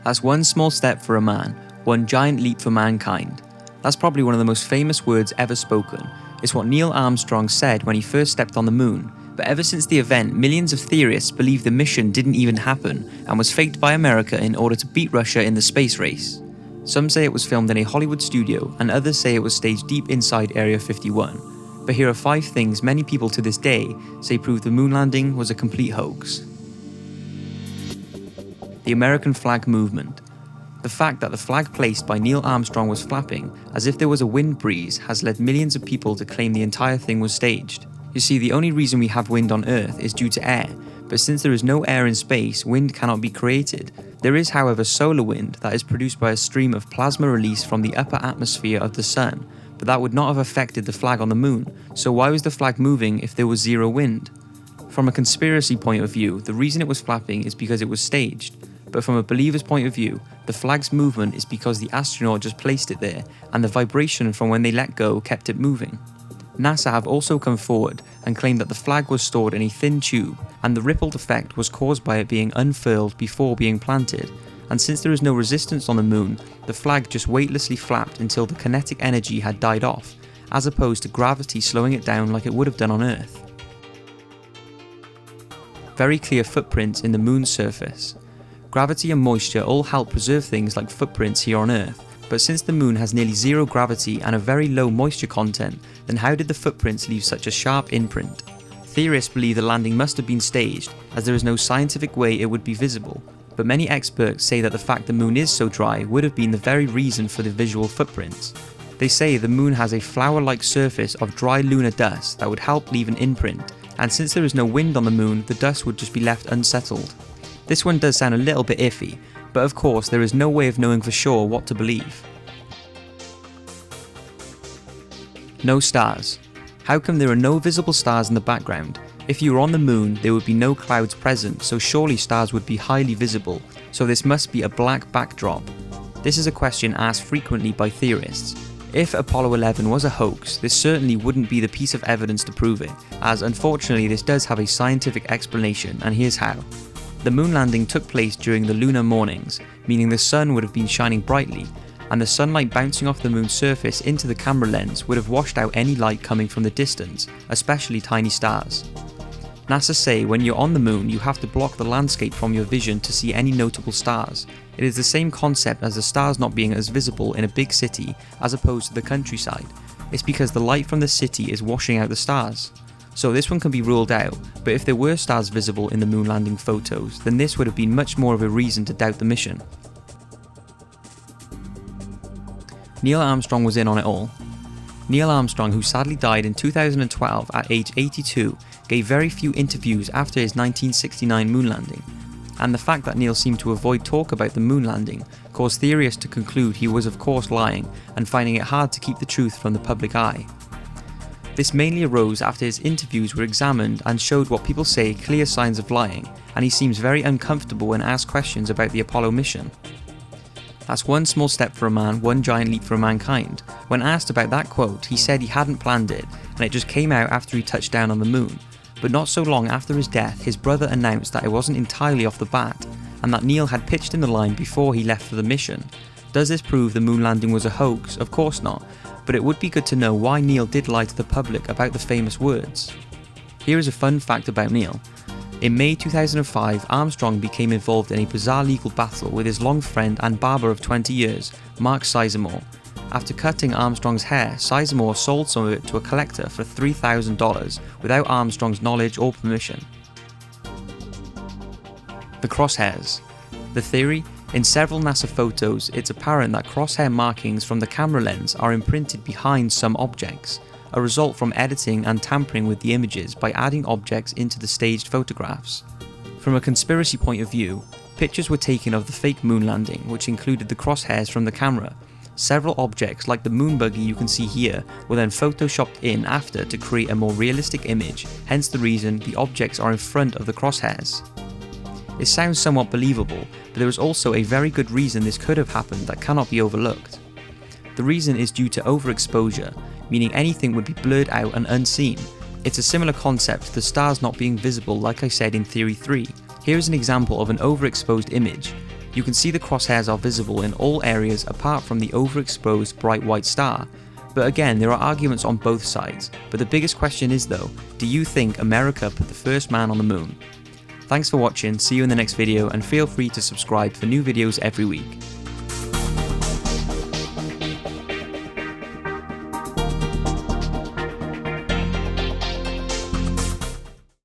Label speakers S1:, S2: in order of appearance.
S1: That's one small step for a man, one giant leap for mankind. That's probably one of the most famous words ever spoken. It's what Neil Armstrong said when he first stepped on the moon. But ever since the event, millions of theorists believe the mission didn't even happen and was faked by America in order to beat Russia in the space race. Some say it was filmed in a Hollywood studio, and others say it was staged deep inside Area 51. But here are 5 things many people to this day say prove the moon landing was a complete hoax. The American flag movement. The fact that the flag placed by Neil Armstrong was flapping as if there was a wind breeze has led millions of people to claim the entire thing was staged. You see, the only reason we have wind on Earth is due to air, but since there is no air in space, wind cannot be created. There is, however, solar wind that is produced by a stream of plasma released from the upper atmosphere of the sun, but that would not have affected the flag on the moon, so why was the flag moving if there was zero wind? From a conspiracy point of view, the reason it was flapping is because it was staged, but from a believer's point of view, the flag's movement is because the astronaut just placed it there, and the vibration from when they let go kept it moving. NASA have also come forward and claimed that the flag was stored in a thin tube, and the rippled effect was caused by it being unfurled before being planted, and since there is no resistance on the moon, the flag just weightlessly flapped until the kinetic energy had died off, as opposed to gravity slowing it down like it would have done on Earth. Very clear footprints in the moon's surface. Gravity and moisture all help preserve things like footprints here on Earth, but since the moon has nearly zero gravity and a very low moisture content, then how did the footprints leave such a sharp imprint? Theorists believe the landing must have been staged, as there is no scientific way it would be visible, but many experts say that the fact the moon is so dry would have been the very reason for the visual footprints. They say the moon has a flour-like surface of dry lunar dust that would help leave an imprint, and since there is no wind on the moon, the dust would just be left unsettled. This one does sound a little bit iffy, but of course there is no way of knowing for sure what to believe. No stars. How come there are no visible stars in the background? If you were on the moon, there would be no clouds present, so surely stars would be highly visible, so this must be a black backdrop. This is a question asked frequently by theorists. If Apollo 11 was a hoax, this certainly wouldn't be the piece of evidence to prove it, as unfortunately this does have a scientific explanation, and here's how. The moon landing took place during the lunar mornings, meaning the sun would have been shining brightly, and the sunlight bouncing off the moon's surface into the camera lens would have washed out any light coming from the distance, especially tiny stars. NASA say when you're on the moon you have to block the landscape from your vision to see any notable stars. It is the same concept as the stars not being as visible in a big city as opposed to the countryside. It's because the light from the city is washing out the stars. So this one can be ruled out, but if there were stars visible in the moon landing photos, then this would have been much more of a reason to doubt the mission. Neil Armstrong was in on it all. Neil Armstrong, who sadly died in 2012 at age 82, gave very few interviews after his 1969 moon landing, and the fact that Neil seemed to avoid talk about the moon landing caused theorists to conclude he was of course lying and finding it hard to keep the truth from the public eye. This mainly arose after his interviews were examined and showed what people say clear signs of lying, and he seems very uncomfortable when asked questions about the Apollo mission. That's one small step for a man, one giant leap for mankind. When asked about that quote, he said he hadn't planned it, and it just came out after he touched down on the moon. But not so long after his death, his brother announced that it wasn't entirely off the bat, and that Neil had pitched in the line before he left for the mission. Does this prove the moon landing was a hoax? Of course not, but it would be good to know why Neil did lie to the public about the famous words. Here is a fun fact about Neil. In May 2005, Armstrong became involved in a bizarre legal battle with his long friend and barber of 20 years, Mark Sizemore. After cutting Armstrong's hair, Sizemore sold some of it to a collector for $3,000 without Armstrong's knowledge or permission. The crosshairs. The theory? In several NASA photos, it's apparent that crosshair markings from the camera lens are imprinted behind some objects, a result from editing and tampering with the images by adding objects into the staged photographs. From a conspiracy point of view, pictures were taken of the fake moon landing, which included the crosshairs from the camera. Several objects, like the moon buggy you can see here, were then photoshopped in after to create a more realistic image, hence the reason the objects are in front of the crosshairs. It sounds somewhat believable, but there is also a very good reason this could have happened that cannot be overlooked. The reason is due to overexposure, meaning anything would be blurred out and unseen. It's a similar concept to the stars not being visible like I said in Theory 3. Here is an example of an overexposed image. You can see the crosshairs are visible in all areas apart from the overexposed bright white star. But again, there are arguments on both sides. But the biggest question is though, do you think America put the first man on the moon? Thanks for watching, see you in the next video, and feel free to subscribe for new videos every week.